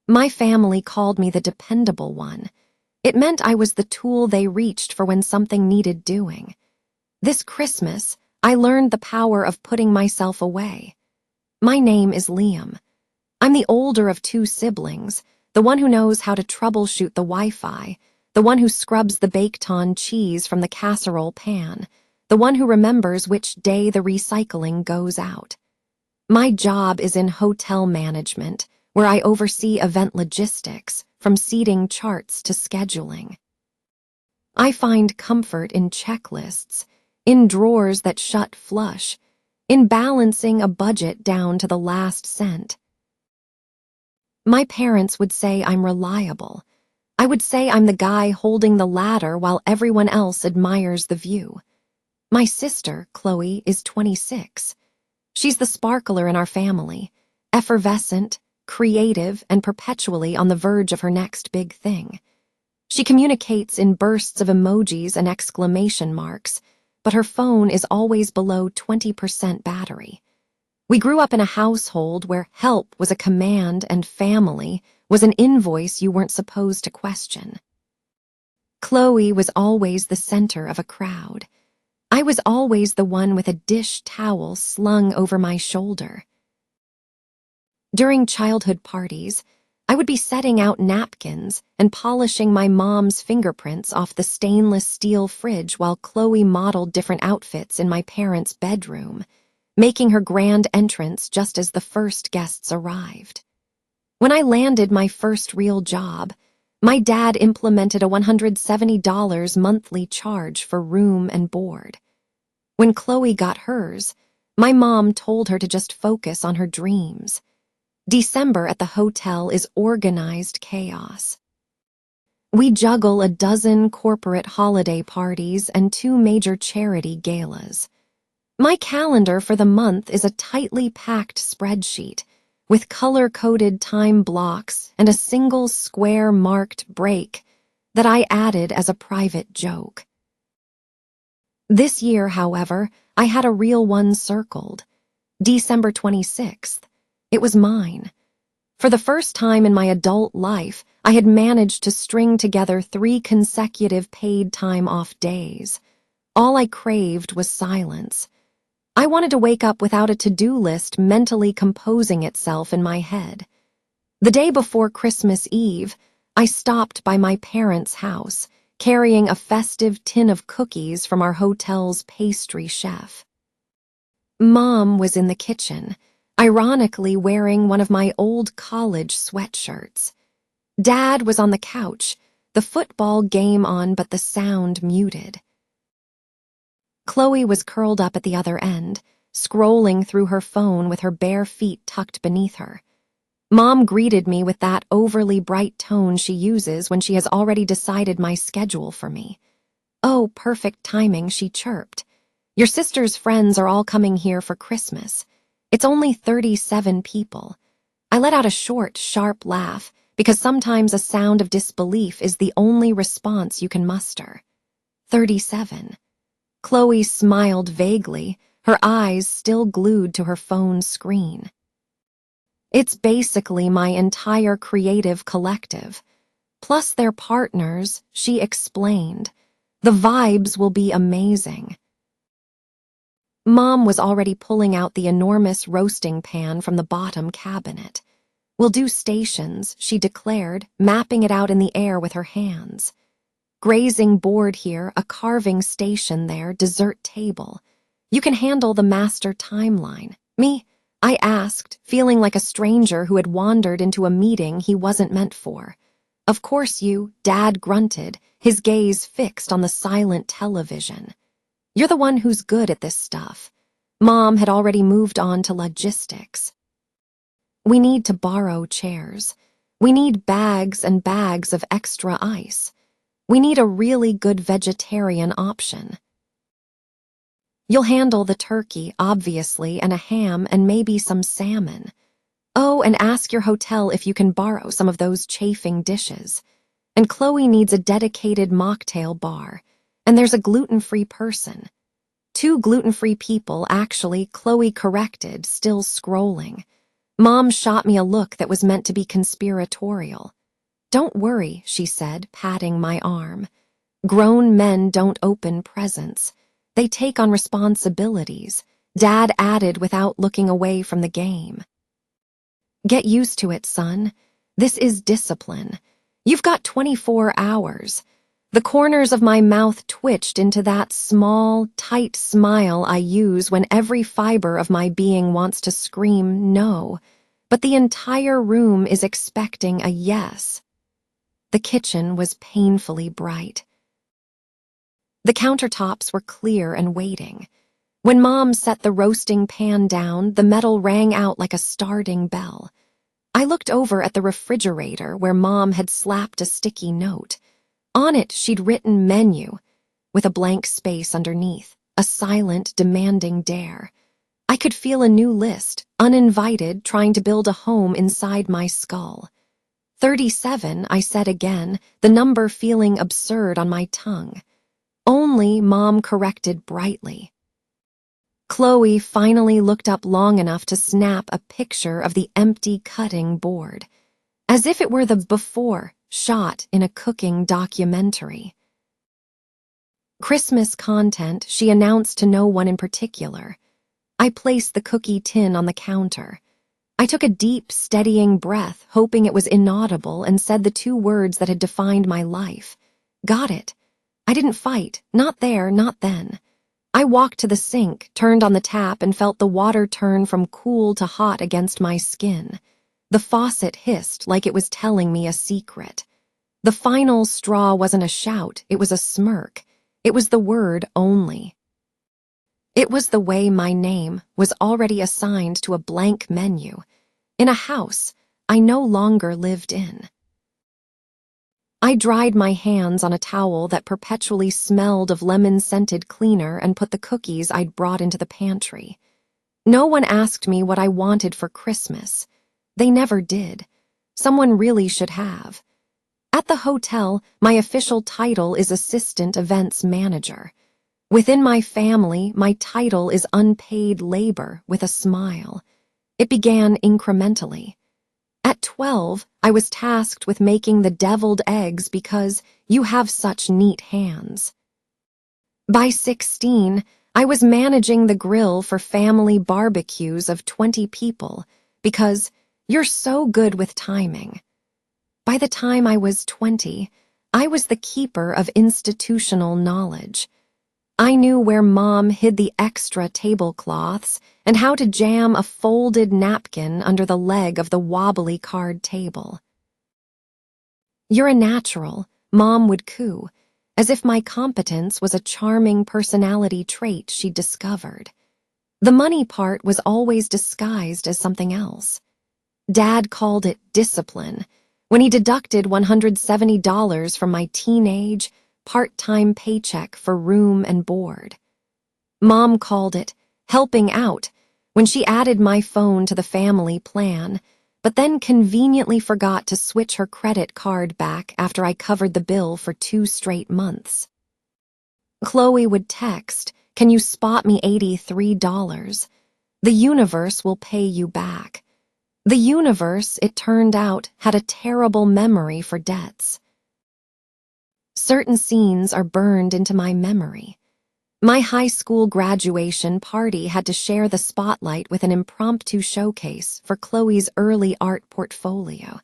My family called me the dependable one. It meant I was the tool they reached for when something needed doing. This Christmas, I learned the power of putting myself away. My name is Liam. I'm the older of two siblings, the one who knows how to troubleshoot the Wi-Fi, the one who scrubs the baked-on cheese from the casserole pan, the one who remembers which day the recycling goes out. My job is in hotel management, where I oversee event logistics, from seating charts to scheduling. I find comfort in checklists, in drawers that shut flush, in balancing a budget down to the last cent. My parents would say I'm reliable. I would say I'm the guy holding the ladder while everyone else admires the view. My sister, Chloe, is 26. She's the sparkler in our family, effervescent, creative, and perpetually on the verge of her next big thing. She communicates in bursts of emojis and exclamation marks, but her phone is always below 20% battery. We grew up in a household where help was a command and family was an invoice you weren't supposed to question. Chloe was always the center of a crowd. I was always the one with a dish towel slung over my shoulder. During childhood parties, I would be setting out napkins and polishing my mom's fingerprints off the stainless steel fridge while Chloe modeled different outfits in my parents' bedroom, making her grand entrance just as the first guests arrived. When I landed my first real job, my dad implemented a $170 monthly charge for room and board. When Chloe got hers, my mom told her to just focus on her dreams. December at the hotel is organized chaos. We juggle a dozen corporate holiday parties and 2 major charity galas. My calendar for the month is a tightly packed spreadsheet with color-coded time blocks and a single square-marked break that I added as a private joke. This year, however, I had a real one circled. December 26th. It was mine. For the first time in my adult life, I had managed to string together 3 consecutive paid time-off days. All I craved was silence. I wanted to wake up without a to-do list mentally composing itself in my head. The day before Christmas Eve, I stopped by my parents' house, carrying a festive tin of cookies from our hotel's pastry chef. Mom was in the kitchen, ironically wearing one of my old college sweatshirts. Dad was on the couch, the football game on but the sound muted. Chloe was curled up at the other end, scrolling through her phone with her bare feet tucked beneath her. Mom greeted me with that overly bright tone she uses when she has already decided my schedule for me. "Oh, perfect timing," she chirped. "Your sister's friends are all coming here for Christmas. It's only 37 people." I let out a short, sharp laugh because sometimes a sound of disbelief is the only response you can muster. 37. Chloe smiled vaguely, her eyes still glued to her phone screen. "It's basically my entire creative collective. Plus their partners," she explained. "The vibes will be amazing." Mom was already pulling out the enormous roasting pan from the bottom cabinet. "We'll do stations," she declared, mapping it out in the air with her hands. "Grazing board here, a carving station there, dessert table. You can handle the master timeline." "Me?" I asked, feeling like a stranger who had wandered into a meeting he wasn't meant for. "Of course you," Dad grunted, his gaze fixed on the silent television. "You're the one who's good at this stuff." Mom had already moved on to logistics. "We need to borrow chairs. We need bags and bags of extra ice. We need a really good vegetarian option. You'll handle the turkey, obviously, and a ham and maybe some salmon. Oh, and ask your hotel if you can borrow some of those chafing dishes. And Chloe needs a dedicated mocktail bar. And there's a gluten-free person." 2 gluten-free people, actually, Chloe corrected, still scrolling. Mom shot me a look that was meant to be conspiratorial. "Don't worry," she said, patting my arm. "Grown men don't open presents. They take on responsibilities," Dad added without looking away from the game. "Get used to it, son. This is discipline. You've got 24 hours. The corners of my mouth twitched into that small, tight smile I use when every fiber of my being wants to scream no, but the entire room is expecting a yes. The kitchen was painfully bright. The countertops were clear and waiting. When Mom set the roasting pan down, the metal rang out like a starting bell. I looked over at the refrigerator where Mom had slapped a sticky note. On it, she'd written menu, with a blank space underneath, a silent, demanding dare. I could feel a new list, uninvited, trying to build a home inside my skull. 37, I said again, the number feeling absurd on my tongue. Only, Mom corrected brightly. Chloe finally looked up long enough to snap a picture of the empty cutting board, as if it were the before shot in a cooking documentary. Christmas content, she announced to no one in particular. I placed the cookie tin on the counter. I took a deep, steadying breath, hoping it was inaudible, and said the two words that had defined my life. Got it. I didn't fight. Not there, not then. I walked to the sink, turned on the tap, and felt the water turn from cool to hot against my skin. The faucet hissed like it was telling me a secret. The final straw wasn't a shout, it was a smirk. It was the word only. It was the way my name was already assigned to a blank menu, in a house I no longer lived in. I dried my hands on a towel that perpetually smelled of lemon-scented cleaner and put the cookies I'd brought into the pantry. No one asked me what I wanted for Christmas. They never did. Someone really should have. At the hotel, my official title is Assistant Events Manager. Within my family, my title is unpaid labor with a smile. It began incrementally. At 12, I was tasked with making the deviled eggs because you have such neat hands. By 16, I was managing the grill for family barbecues of 20 people because you're so good with timing. By the time I was 20, I was the keeper of institutional knowledge. I knew where Mom hid the extra tablecloths and how to jam a folded napkin under the leg of the wobbly card table. "You're a natural," Mom would coo, as if my competence was a charming personality trait she'd discovered. The money part was always disguised as something else. Dad called it discipline when he deducted $170 from my teenage, part-time paycheck for room and board. Mom called it helping out when she added my phone to the family plan, but then conveniently forgot to switch her credit card back after I covered the bill for 2 straight months. Chloe would text, "Can you spot me $83? The universe will pay you back." The universe, it turned out, had a terrible memory for debts. Certain scenes are burned into my memory. My high school graduation party had to share the spotlight with an impromptu showcase for Chloe's early art portfolio.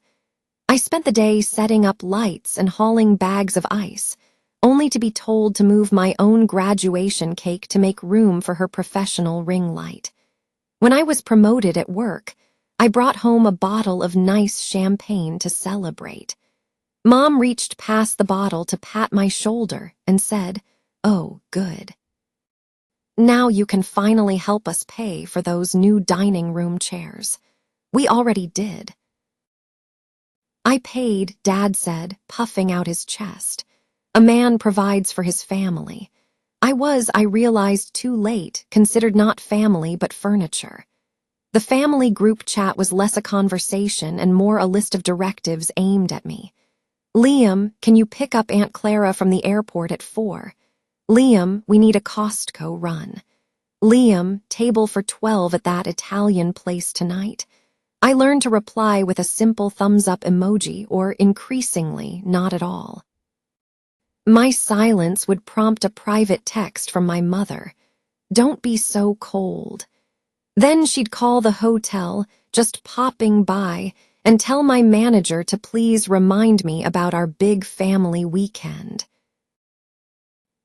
I spent the day setting up lights and hauling bags of ice, only to be told to move my own graduation cake to make room for her professional ring light. When I was promoted at work, I brought home a bottle of nice champagne to celebrate. Mom reached past the bottle to pat my shoulder and said, "Oh, good. Now you can finally help us pay for those new dining room chairs. We already did." I paid, Dad said, puffing out his chest. A man provides for his family. I realized too late, considered not family but furniture. The family group chat was less a conversation and more a list of directives aimed at me. "Liam, can you pick up Aunt Clara from the airport at 4? Liam, we need a Costco run. Liam, table for 12 at that Italian place tonight. I learned to reply with a simple thumbs-up emoji or, increasingly, not at all. My silence would prompt a private text from my mother. "Don't be so cold." Then she'd call the hotel, just popping by, and tell my manager to please remind me about our big family weekend.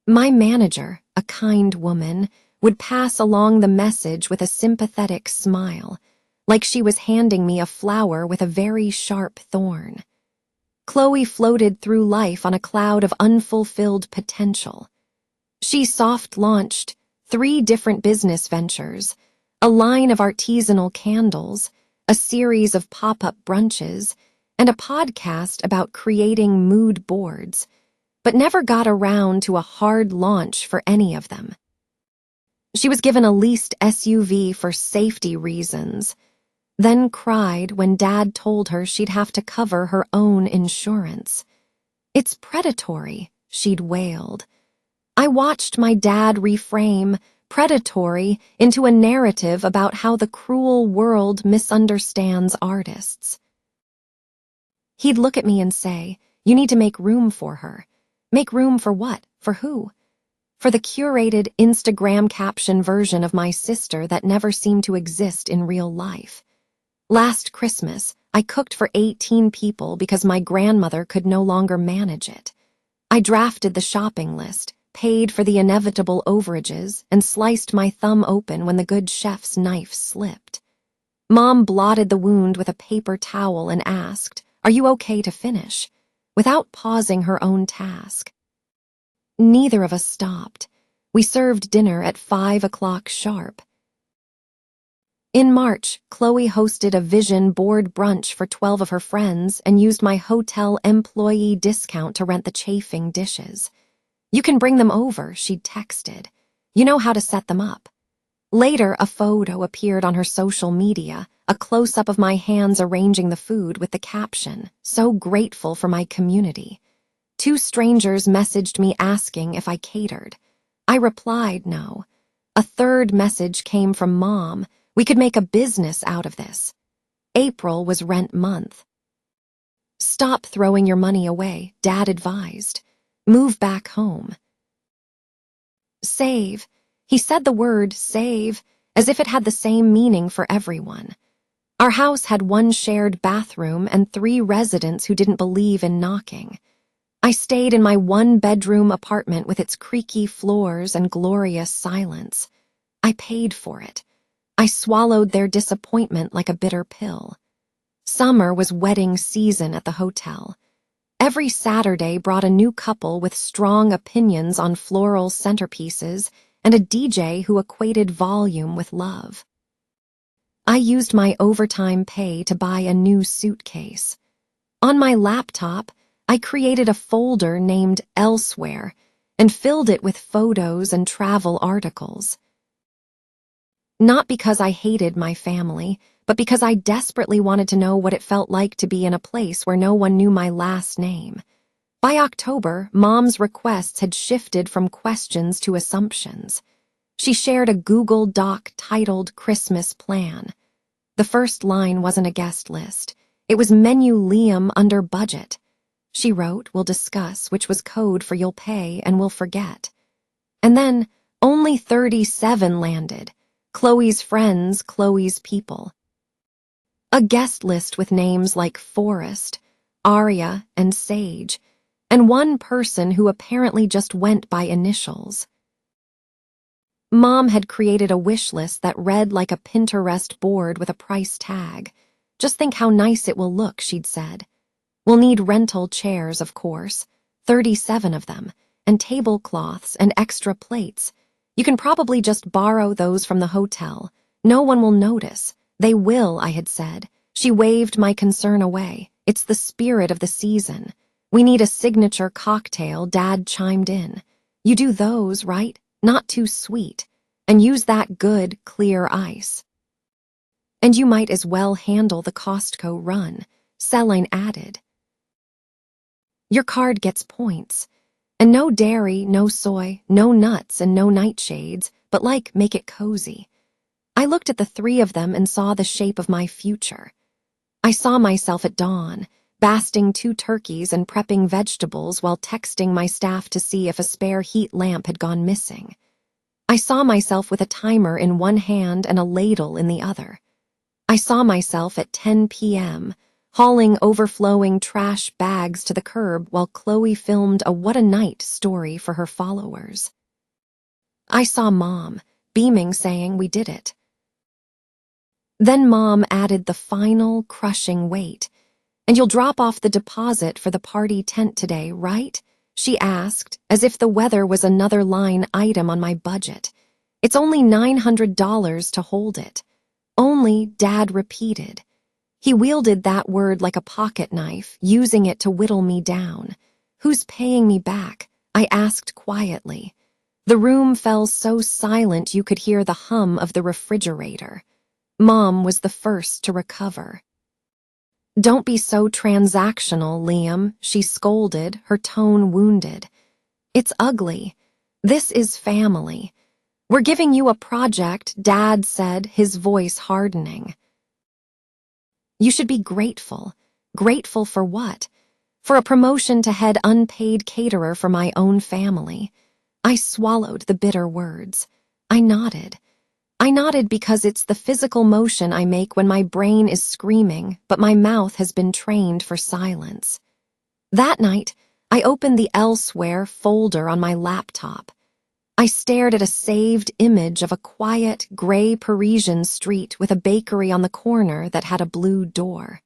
My manager, a kind woman, would pass along the message with a sympathetic smile, like she was handing me a flower with a very sharp thorn. Chloe floated through life on a cloud of unfulfilled potential. She soft-launched 3 different business ventures, a line of artisanal candles, a series of pop-up brunches, and a podcast about creating mood boards, but never got around to a hard launch for any of them. She was given a leased SUV for safety reasons, then cried when Dad told her she'd have to cover her own insurance. "It's predatory," she'd wailed. I watched my dad reframe predatory into a narrative about how the cruel world misunderstands artists. He'd look at me and say, "You need to make room for her." Make room for what? For who? For the curated Instagram caption version of my sister that never seemed to exist in real life. Last Christmas, I cooked for 18 people because my grandmother could no longer manage it. I drafted the shopping list, paid for the inevitable overages, and sliced my thumb open when the good chef's knife slipped. Mom blotted the wound with a paper towel and asked, "Are you okay to finish?" without pausing her own task. Neither of us stopped. We served dinner at 5 o'clock sharp. In March, Chloe hosted a vision board brunch for 12 of her friends and used my hotel employee discount to rent the chafing dishes. "You can bring them over," she'd texted. "You know how to set them up." Later, a photo appeared on her social media, a close-up of my hands arranging the food with the caption, "So grateful for my community." 2 strangers messaged me asking if I catered. I replied no. A 3rd message came from Mom. "We could make a business out of this." April was rent month. "Stop throwing your money away," Dad advised. "Move back home." Save. He said the word save as if it had the same meaning for everyone. Our house had 1 shared bathroom and 3 residents who didn't believe in knocking. I stayed in my 1-bedroom apartment with its creaky floors and glorious silence. I paid for it. I swallowed their disappointment like a bitter pill. Summer was wedding season at the hotel. Every Saturday brought a new couple with strong opinions on floral centerpieces and a DJ who equated volume with love. I used my overtime pay to buy a new suitcase. On my laptop, I created a folder named Elsewhere and filled it with photos and travel articles. Not because I hated my family, but because I desperately wanted to know what it felt like to be in a place where no one knew my last name. By October, Mom's requests had shifted from questions to assumptions. She shared a Google Doc titled Christmas Plan. The first line wasn't a guest list. It was menu Liam under budget. She wrote, "We'll discuss," which was code for "you'll pay and we'll forget." And then, only 37 landed. Chloe's friends, Chloe's people. A guest list with names like Forrest, Aria, and Sage, and 1 person who apparently just went by initials. Mom had created a wish list that read like a Pinterest board with a price tag. "Just think how nice it will look," she'd said. "We'll need rental chairs, of course, 37 of them, and tablecloths and extra plates. You can probably just borrow those from the hotel. No one will notice." "They will," I had said. She waved my concern away. "It's the spirit of the season. We need a signature cocktail," Dad chimed in. "You do those, right? Not too sweet. And use that good, clear ice." "And you might as well handle the Costco run," Celine added. "Your card gets points. And no dairy, no soy, no nuts, and no nightshades, but make it cozy." I looked at the 3 of them and saw the shape of my future. I saw myself at dawn, basting 2 turkeys and prepping vegetables while texting my staff to see if a spare heat lamp had gone missing. I saw myself with a timer in one hand and a ladle in the other. I saw myself at 10 p.m., hauling overflowing trash bags to the curb while Chloe filmed a what a night story for her followers. I saw Mom, beaming, saying we did it. Then Mom added the final, crushing weight. "And you'll drop off the deposit for the party tent today, right?" she asked, as if the weather was another line item on my budget. "It's only $900 to hold it." "Only," Dad repeated. He wielded that word like a pocket knife, using it to whittle me down. "Who's paying me back?" I asked quietly. The room fell so silent you could hear the hum of the refrigerator. Mom was the first to recover. "Don't be so transactional, Liam," she scolded, her tone wounded. "It's ugly. This is family. We're giving you a project," Dad said, his voice hardening. "You should be grateful." Grateful for what? For a promotion to head unpaid caterer for my own family. I swallowed the bitter words. I nodded. I nodded because it's the physical motion I make when my brain is screaming, but my mouth has been trained for silence. That night, I opened the Elsewhere folder on my laptop. I stared at a saved image of a quiet, gray Parisian street with a bakery on the corner that had a blue door.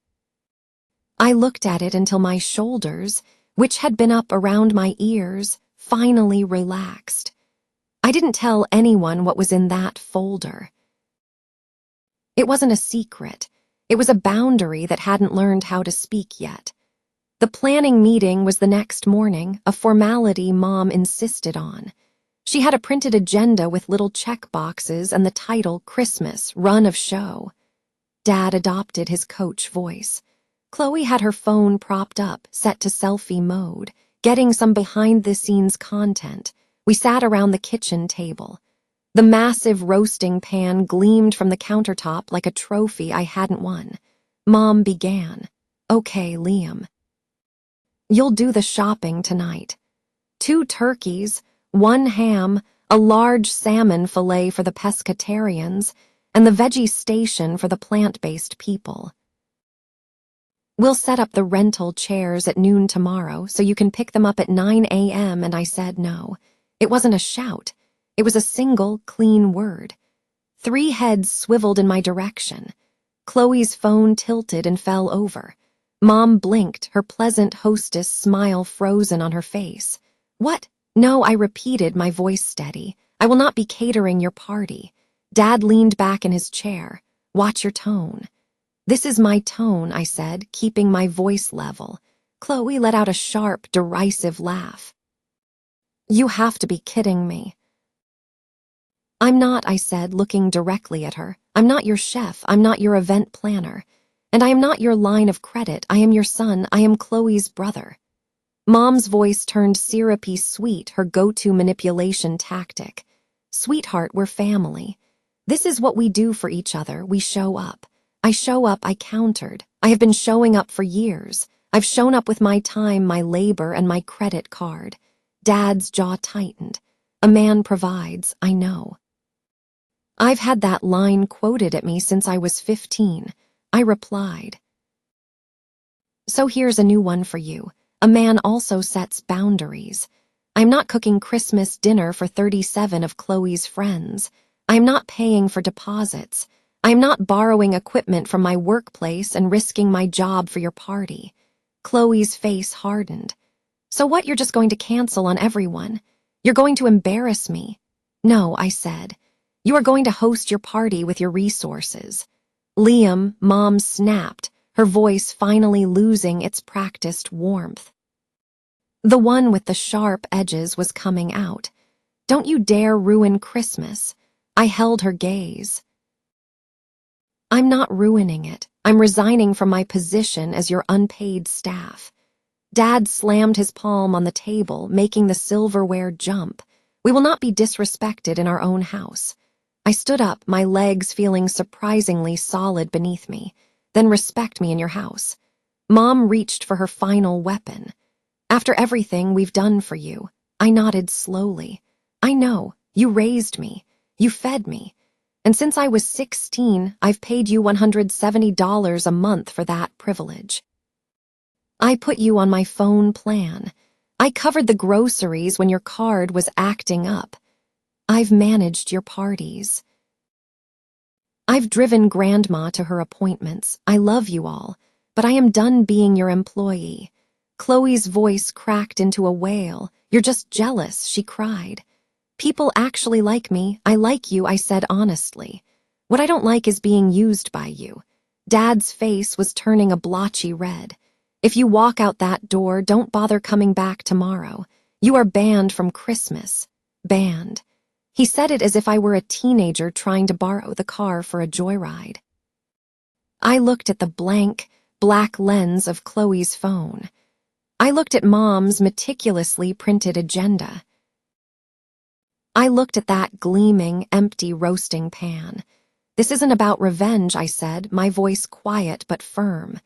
I looked at it until my shoulders, which had been up around my ears, finally relaxed. I didn't tell anyone what was in that folder. It wasn't a secret. It was a boundary that hadn't learned how to speak yet. The planning meeting was the next morning, a formality Mom insisted on. She had a printed agenda with little check boxes and the title Christmas, Run of Show. Dad adopted his coach voice. Chloe had her phone propped up, set to selfie mode, getting some behind-the-scenes content. We sat around the kitchen table. The massive roasting pan gleamed from the countertop like a trophy I hadn't won. Mom began. "Okay, Liam. You'll do the shopping tonight. 2 turkeys, 1 ham, a large salmon fillet for the pescatarians, and the veggie station for the plant-based people. We'll set up the rental chairs at noon tomorrow so you can pick them up at 9 a.m. And I said no. It wasn't a shout. It was a single, clean word. 3 heads swiveled in my direction. Chloe's phone tilted and fell over. Mom blinked, her pleasant hostess smile frozen on her face. "What?" "No," I repeated, my voice steady. "I will not be catering your party." Dad leaned back in his chair. "Watch your tone." "This is my tone," I said, keeping my voice level. Chloe let out a sharp, derisive laugh. "You have to be kidding me." "I'm not," I said, looking directly at her. "I'm not your chef. I'm not your event planner. And I am not your line of credit. I am your son. I am Chloe's brother." Mom's voice turned syrupy sweet, her go-to manipulation tactic. "Sweetheart, we're family. This is what we do for each other. We show up." "I show up," I countered. "I have been showing up for years. I've shown up with my time, my labor, and my credit card." Dad's jaw tightened. "A man provides, I know." "I've had that line quoted at me since I was 15. I replied. "So here's a new one for you. A man also sets boundaries. I'm not cooking Christmas dinner for 37 of Chloe's friends. I'm not paying for deposits. I'm not borrowing equipment from my workplace and risking my job for your party." Chloe's face hardened. "So what, you're just going to cancel on everyone? You're going to embarrass me." "No," I said. "You are going to host your party with your resources." "Liam," Mom snapped, her voice finally losing its practiced warmth. The one with the sharp edges was coming out. "Don't you dare ruin Christmas." I held her gaze. "I'm not ruining it. I'm resigning from my position as your unpaid staff." Dad slammed his palm on the table, making the silverware jump. "We will not be disrespected in our own house." I stood up, my legs feeling surprisingly solid beneath me. then respect me in your house. Mom reached for her final weapon. After everything we've done for you, I nodded slowly. I know, you raised me. You fed me. And since I was 16, I've paid you $170 a month for that privilege. I put you on my phone plan. I covered the groceries when your card was acting up. I've managed your parties. I've driven Grandma to her appointments. I love you all, but I am done being your employee. Chloe's voice cracked into a wail. You're just jealous, she cried. People actually like me. I like you, I said honestly. What I don't like is being used by you. Dad's face was turning a blotchy red. If you walk out that door, don't bother coming back tomorrow. You are banned from Christmas. Banned. He said it as if I were a teenager trying to borrow the car for a joyride. I looked at the blank, black lens of Chloe's phone. I looked at Mom's meticulously printed agenda. I looked at that gleaming, empty roasting pan. This isn't about revenge, I said, my voice quiet but firm.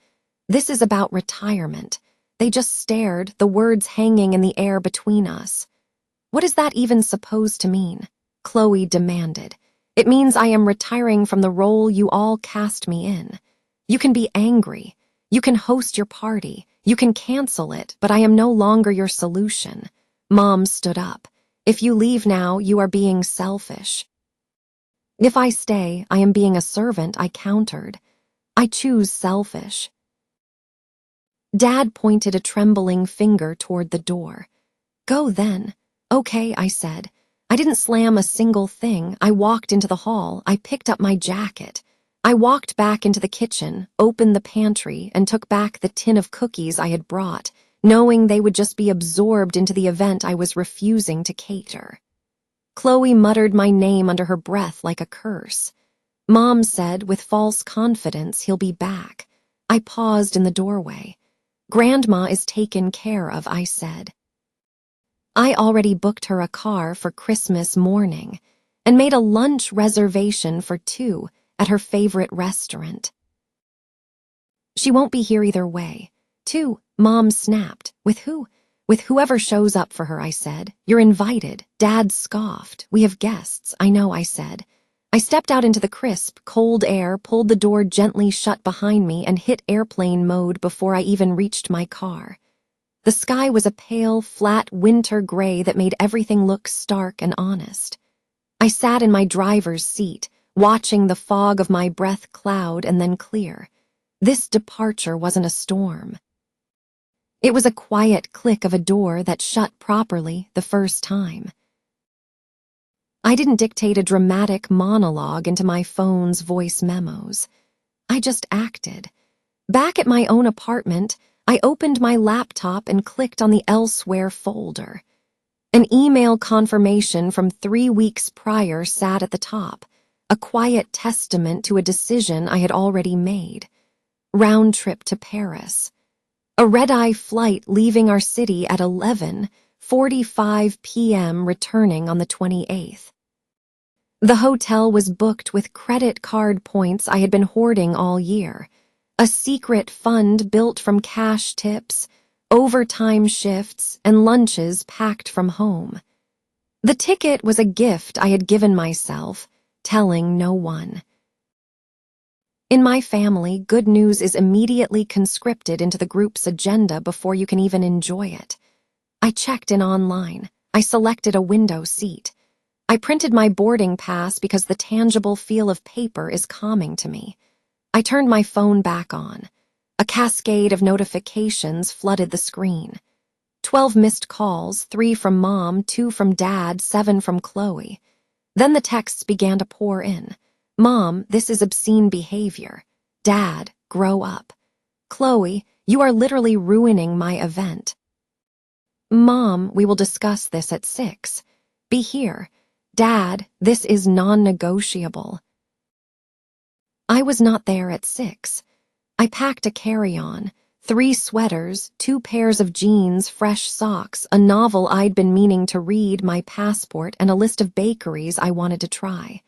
This is about retirement. They just stared, the words hanging in the air between us. What is that even supposed to mean? Chloe demanded. It means I am retiring from the role you all cast me in. You can be angry. You can host your party. You can cancel it, but I am no longer your solution. Mom stood up. If you leave now, you are being selfish. If I stay, I am being a servant, I countered. I choose selfish. Dad pointed a trembling finger toward the door. Go then. Okay, I said. I didn't slam a single thing. I walked into the hall. I picked up my jacket. I walked back into the kitchen, opened the pantry, and took back the tin of cookies I had brought, knowing they would just be absorbed into the event I was refusing to cater. Chloe muttered my name under her breath like a curse. Mom said, with false confidence, he'll be back. I paused in the doorway. Grandma is taken care of, I said. I already booked her a car for Christmas morning and made a lunch reservation for 2 at her favorite restaurant. She won't be here either way. 2, Mom snapped. With who? With whoever shows up for her, I said. You're invited. Dad scoffed. We have guests. I know, I said. I stepped out into the crisp, cold air, pulled the door gently shut behind me, and hit airplane mode before I even reached my car. The sky was a pale, flat winter gray that made everything look stark and honest. I sat in my driver's seat, watching the fog of my breath cloud and then clear. This departure wasn't a storm. It was a quiet click of a door that shut properly the first time. I didn't dictate a dramatic monologue into my phone's voice memos. I just acted. Back at my own apartment, I opened my laptop and clicked on the Elsewhere folder. An email confirmation from 3 weeks prior sat at the top, a quiet testament to a decision I had already made. Round trip to Paris. A red-eye flight leaving our city at 11:45 p.m. returning on the 28th. The hotel was booked with credit card points I had been hoarding all year, a secret fund built from cash tips, overtime shifts, and lunches packed from home. The ticket was a gift I had given myself, telling no one. In my family, good news is immediately conscripted into the group's agenda before you can even enjoy it. I checked in online. I selected a window seat. I printed my boarding pass because the tangible feel of paper is calming to me. I turned my phone back on. A cascade of notifications flooded the screen. 12 missed calls, 3 from Mom, 2 from Dad, 7 from Chloe. Then the texts began to pour in. Mom, this is obscene behavior. Dad, grow up. Chloe, you are literally ruining my event. Mom, we will discuss this at 6. Be here. Dad, this is non-negotiable. I was not there at 6. I packed a carry-on, 3 sweaters, 2 pairs of jeans, fresh socks, a novel I'd been meaning to read, my passport, and a list of bakeries I wanted to try.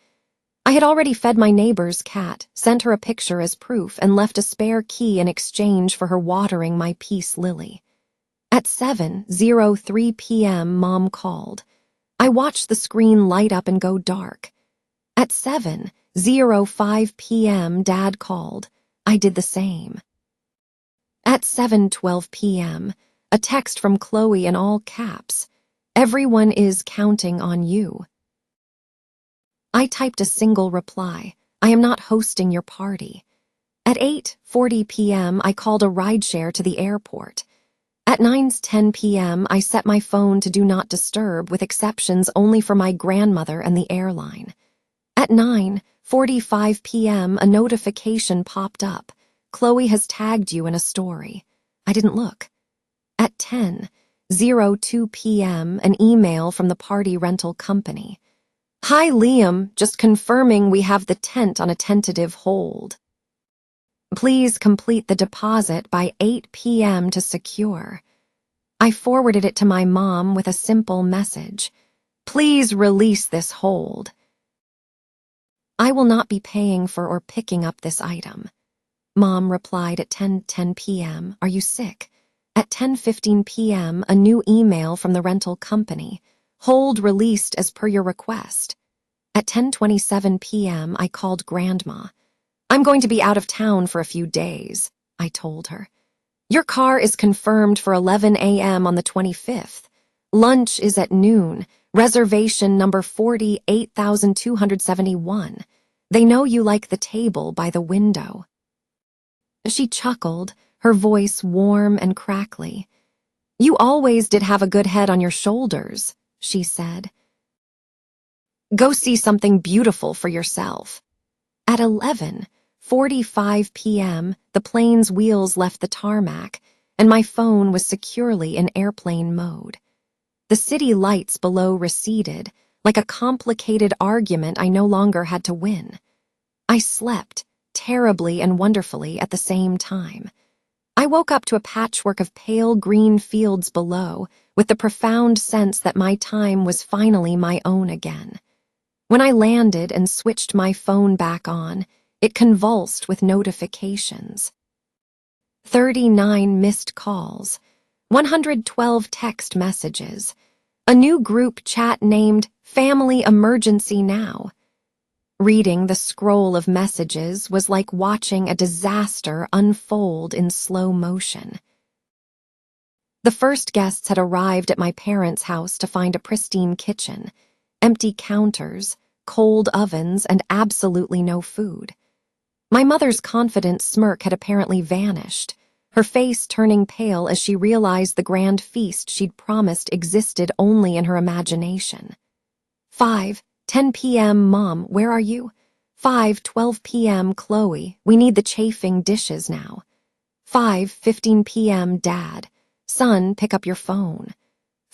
I had already fed my neighbor's cat, sent her a picture as proof, and left a spare key in exchange for her watering my peace lily. At 7:03 p.m., Mom called. I watched the screen light up and go dark. At 7:05 p.m., Dad called. I did the same. At 7:12 p.m., a text from Chloe in all caps. Everyone is counting on you. I typed a single reply. I am not hosting your party. At 8:40 p.m., I called a rideshare to the airport. At 9:10 p.m., I set my phone to do not disturb, with exceptions only for my grandmother and the airline. At 9:45 p.m., a notification popped up. Chloe has tagged you in a story. I didn't look. At 10:02 p.m., an email from the party rental company. Hi, Liam, just confirming we have the tent on a tentative hold. Please complete the deposit by 8 p.m. to secure. I forwarded it to my mom with a simple message. Please release this hold. I will not be paying for or picking up this item. Mom replied at 10:10 p.m. Are you sick? At 10:15 p.m., a new email from the rental company. Hold released as per your request. At 10:27 p.m., I called Grandma. I'm going to be out of town for a few days, I told her. Your car is confirmed for 11 a.m. on the 25th. Lunch is at noon. Reservation number 48,271. They know you like the table by the window. She chuckled, her voice warm and crackly. You always did have a good head on your shoulders, she said. Go see something beautiful for yourself. At 11:45 p.m., the plane's wheels left the tarmac, and my phone was securely in airplane mode. The city lights below receded, like a complicated argument I no longer had to win. I slept, terribly and wonderfully at the same time. I woke up to a patchwork of pale green fields below, with the profound sense that my time was finally my own again. When I landed and switched my phone back on, it convulsed with notifications. 39 missed calls, 112 text messages, a new group chat named Family Emergency Now. Reading the scroll of messages was like watching a disaster unfold in slow motion. The first guests had arrived at my parents' house to find a pristine kitchen, empty counters, cold ovens, and absolutely no food. My mother's confident smirk had apparently vanished, her face turning pale as she realized the grand feast she'd promised existed only in her imagination. 5:10 p.m. Mom, where are you? 5:12 p.m. Chloe, we need the chafing dishes now. 5:15 p.m. Dad, son, pick up your phone.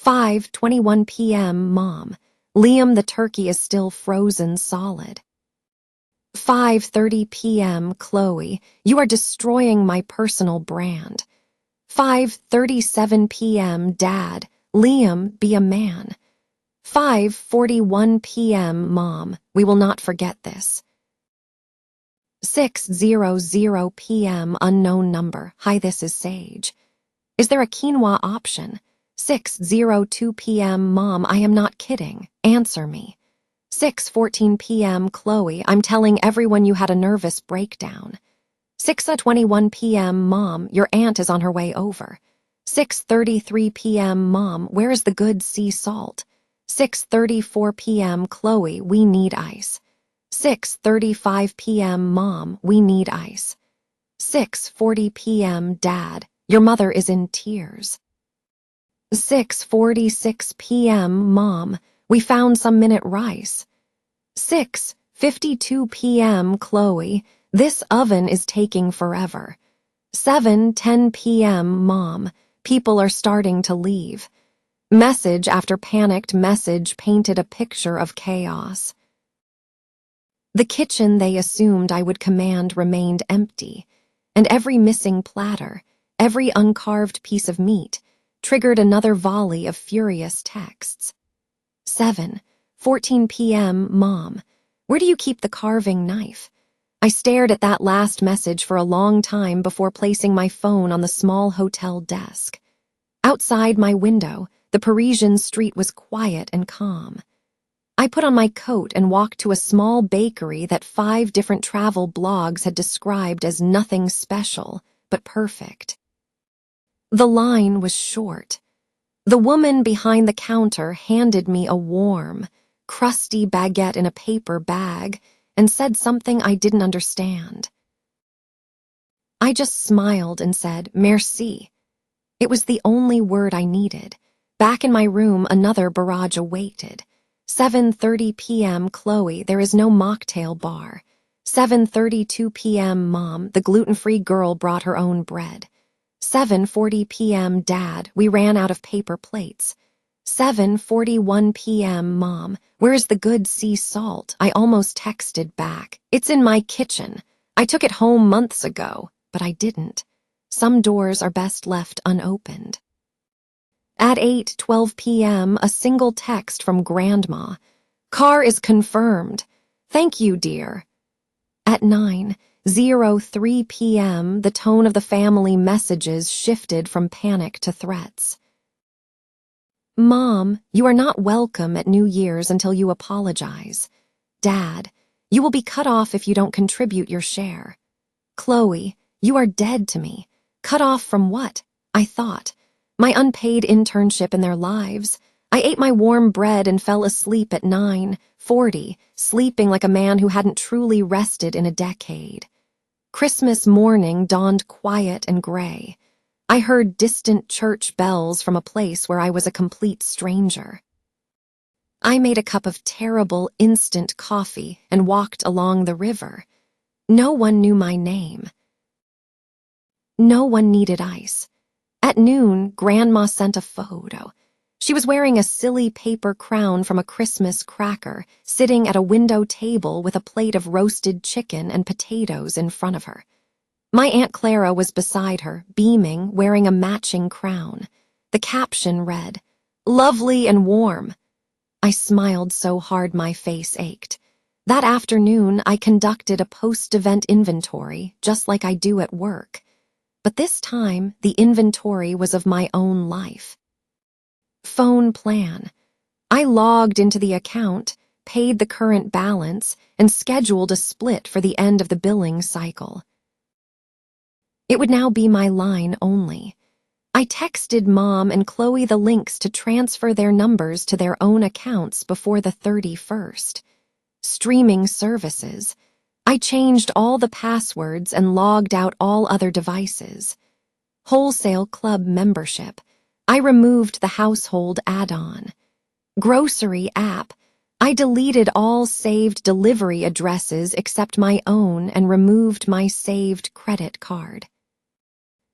5:21 p.m. Mom, Liam, the turkey is still frozen solid. 5:30 p.m. Chloe, you are destroying my personal brand. 5:37 p.m. Dad, Liam, be a man. 5:41 p.m. Mom, we will not forget this. 6:00 p.m. Unknown number, hi, this is Sage. Is there a quinoa option? 6:02 p.m. Mom, I am not kidding, answer me. 6:14 p.m. Chloe, I'm telling everyone you had a nervous breakdown. 6:21 p.m. Mom, your aunt is on her way over. 6:33 p.m. Mom, where is the good sea salt? 6:34 p.m. Chloe, we need ice. 6:35 p.m. Mom, we need ice. 6:40 p.m. Dad, your mother is in tears. 6:46 p.m. Mom, we found some minute rice. 6:52 p.m. Chloe, this oven is taking forever. 7:10 p.m. Mom, people are starting to leave. Message after panicked message painted a picture of chaos. The kitchen they assumed I would command remained empty, and every missing platter, every uncarved piece of meat, triggered another volley of furious texts. 7:14 p.m. Mom, Where do you keep the carving knife? I stared at that last message for a long time before placing my phone on the small hotel desk. Outside my window, the Parisian street was quiet and calm. I put on my coat and walked to a small bakery that 5 different travel blogs had described as nothing special, but perfect. The line was short. The woman behind the counter handed me a warm, crusty baguette in a paper bag and said something I didn't understand. I just smiled and said, "Merci." It was the only word I needed. Back in my room, another barrage awaited. 7:30 p.m. Chloe, there is no mocktail bar. 7:32 p.m. Mom, the gluten-free girl brought her own bread. 7:40 p.m. Dad, we ran out of paper plates. 7:41 p.m. Mom, where's the good sea salt? I almost texted back. It's in my kitchen. I took it home months ago, but I didn't. Some doors are best left unopened. At 8:12 p.m., a single text from Grandma. Car is confirmed. Thank you, dear. At 9:03 p.m., the tone of the family messages shifted from panic to threats. Mom, you are not welcome at New Year's until you apologize. Dad, you will be cut off if you don't contribute your share. Chloe, you are dead to me. Cut off from what? I thought. My unpaid internship in their lives. I ate my warm bread and fell asleep at 9:40, sleeping like a man who hadn't truly rested in a decade. Christmas morning dawned quiet and gray. I heard distant church bells from a place where I was a complete stranger. I made a cup of terrible instant coffee and walked along the river. No one knew my name. No one needed ice. At noon, Grandma sent a photo. She was wearing a silly paper crown from a Christmas cracker, sitting at a window table with a plate of roasted chicken and potatoes in front of her. My Aunt Clara was beside her, beaming, wearing a matching crown. The caption read, "Lovely and warm." I smiled so hard my face ached. That afternoon, I conducted a post-event inventory, just like I do at work. But this time, the inventory was of my own life. Phone plan. I logged into the account, paid the current balance, and scheduled a split for the end of the billing cycle. It would now be my line only. I texted Mom and Chloe the links to transfer their numbers to their own accounts before the 31st. Streaming services. I changed all the passwords and logged out all other devices. Wholesale club membership. I removed the household add-on. Grocery app. I deleted all saved delivery addresses except my own and removed my saved credit card.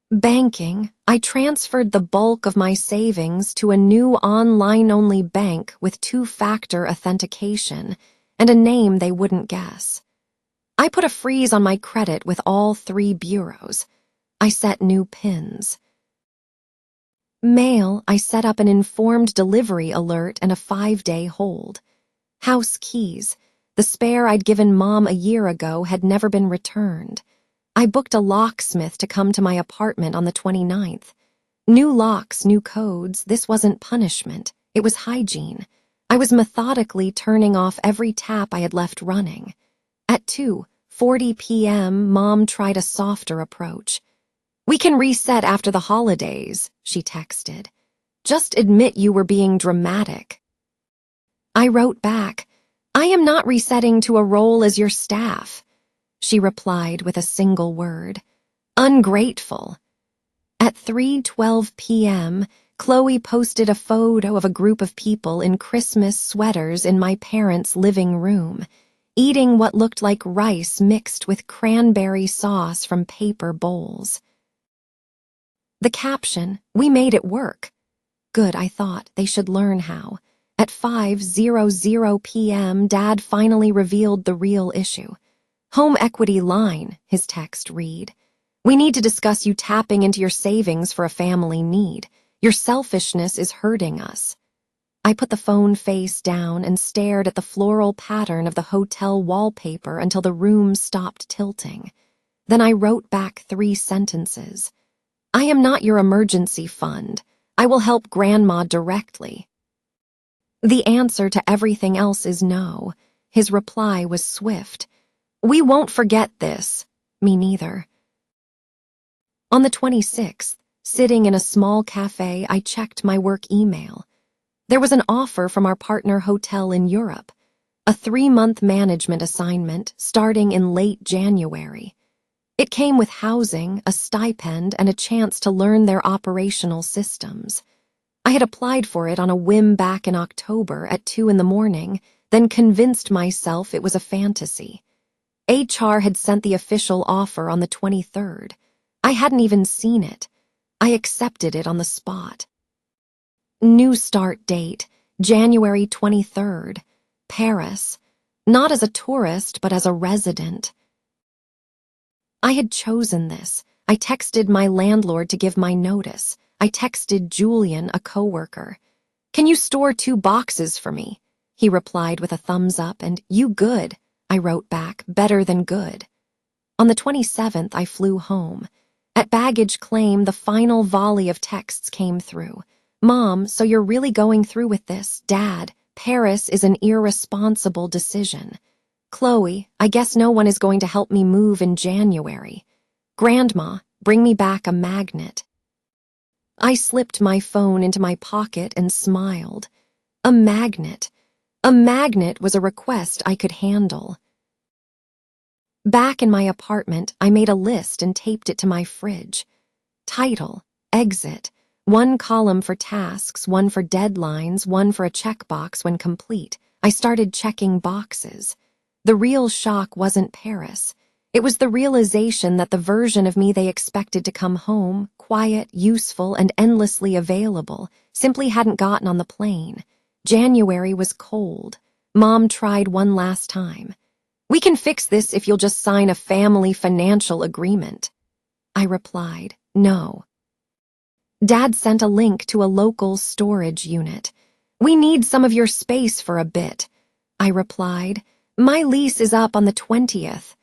Banking. I transferred the bulk of my savings to a new online-only bank with 2-factor authentication and a name they wouldn't guess. I put a freeze on my credit with all 3 bureaus. I set new PINs. Mail, I set up an informed delivery alert and a 5-day hold. House keys. The spare I'd given Mom a year ago had never been returned. I booked a locksmith to come to my apartment on the 29th. New locks, new codes. This wasn't punishment. It was hygiene. I was methodically turning off every tap I had left running. At 2:40 p.m., Mom tried a softer approach. "We can reset after the holidays," she texted. "Just admit you were being dramatic." I wrote back, "I am not resetting to a role as your staff." She replied with a single word, "Ungrateful." At 3:12 p.m., Chloe posted a photo of a group of people in Christmas sweaters in my parents' living room, eating what looked like rice mixed with cranberry sauce from paper bowls. The caption, "We made it work." Good, I thought, they should learn how. At 5:00 p.m., Dad finally revealed the real issue. "Home equity line," his text read. "We need to discuss you tapping into your savings for a family need. Your selfishness is hurting us." I put the phone face down and stared at the floral pattern of the hotel wallpaper until the room stopped tilting. Then I wrote back 3 sentences. I am not your emergency fund. I will help Grandma directly. The answer to everything else is no. His reply was swift. We won't forget this. Me neither. On the 26th, sitting in a small cafe, I checked my work email. There was an offer from our partner hotel in Europe, a 3-month management assignment starting in late January. It came with housing, a stipend, and a chance to learn their operational systems. I had applied for it on a whim back in October at 2 in the morning, then convinced myself it was a fantasy. HR had sent the official offer on the 23rd. I hadn't even seen it. I accepted it on the spot. New start date, January 23rd, Paris. Not as a tourist, but as a resident. I had chosen this. I texted my landlord to give my notice. I texted Julian, a coworker. Can you store 2 boxes for me? He replied with a thumbs up, and you good. I wrote back, better than good. On the 27th, I flew home. At baggage claim, the final volley of texts came through. Mom, so you're really going through with this? Dad, Paris is an irresponsible decision. Chloe, I guess no one is going to help me move in January. Grandma, bring me back a magnet. I slipped my phone into my pocket and smiled. A magnet. A magnet was a request I could handle. Back in my apartment, I made a list and taped it to my fridge. Title, exit, 1 column for tasks, 1 for deadlines, 1 for a checkbox when complete. I started checking boxes. The real shock wasn't Paris. It was the realization that the version of me they expected to come home, quiet, useful, and endlessly available, simply hadn't gotten on the plane. January was cold. Mom tried one last time. We can fix this if you'll just sign a family financial agreement. I replied, no. Dad sent a link to a local storage unit. We need some of your space for a bit. I replied, my lease is up on the 20th.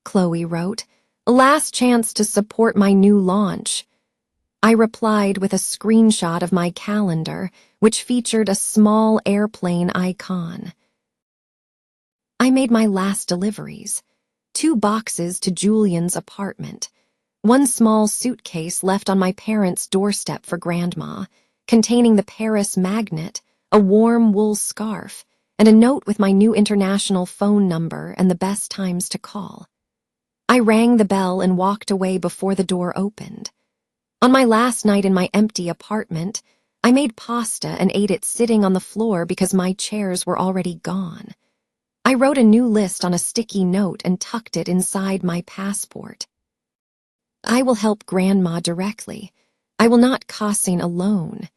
Chloe wrote, last chance to support my new launch. I replied with a screenshot of my calendar, which featured a small airplane icon. I made my last deliveries. 2 boxes to Julian's apartment. 1 small suitcase left on my parents' doorstep for Grandma, containing the Paris magnet, a warm wool scarf, and a note with my new international phone number and the best times to call. I rang the bell and walked away before the door opened. On my last night in my empty apartment, I made pasta and ate it sitting on the floor because my chairs were already gone. I wrote a new list on a sticky note and tucked it inside my passport. I will help Grandma directly. I will not causing alone.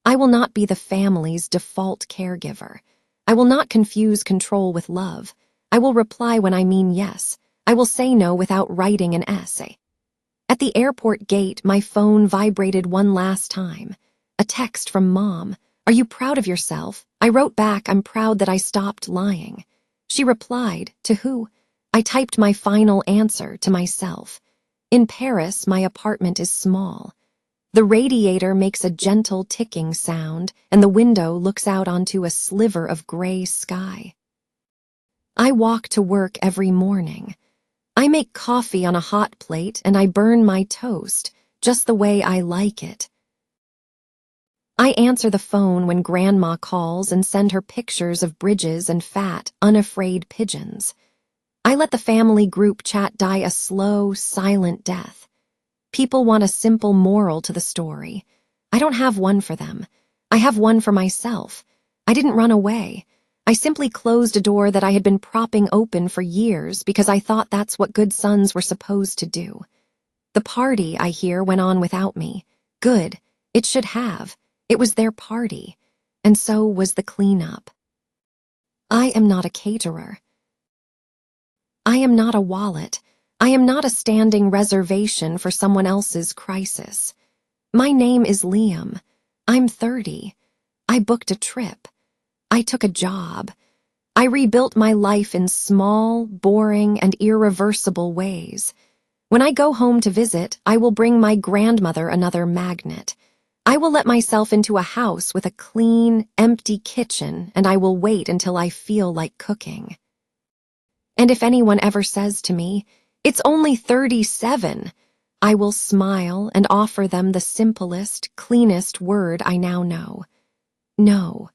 I will not be the family's default caregiver. I will not confuse control with love. I will reply when I mean yes. I will say no without writing an essay. At the airport gate, my phone vibrated one last time. A text from Mom. Are you proud of yourself? I wrote back, I'm proud that I stopped lying. She replied, to who? I typed my final answer to myself. In Paris, my apartment is small. The radiator makes a gentle ticking sound, and the window looks out onto a sliver of gray sky. I walk to work every morning. I make coffee on a hot plate and I burn my toast, just the way I like it. I answer the phone when Grandma calls and send her pictures of bridges and fat, unafraid pigeons. I let the family group chat die a slow, silent death. People want a simple moral to the story. I don't have one for them. I have one for myself. I didn't run away. I simply closed a door that I had been propping open for years because I thought that's what good sons were supposed to do. The party, I hear, went on without me. Good. It should have. It was their party. And so was the cleanup. I am not a caterer. I am not a wallet. I am not a standing reservation for someone else's crisis. My name is Liam. I'm 30. I booked a trip. I took a job. I rebuilt my life in small, boring, and irreversible ways. When I go home to visit, I will bring my grandmother another magnet. I will let myself into a house with a clean, empty kitchen, and I will wait until I feel like cooking. And if anyone ever says to me, "It's only 37," I will smile and offer them the simplest, cleanest word I now know. No,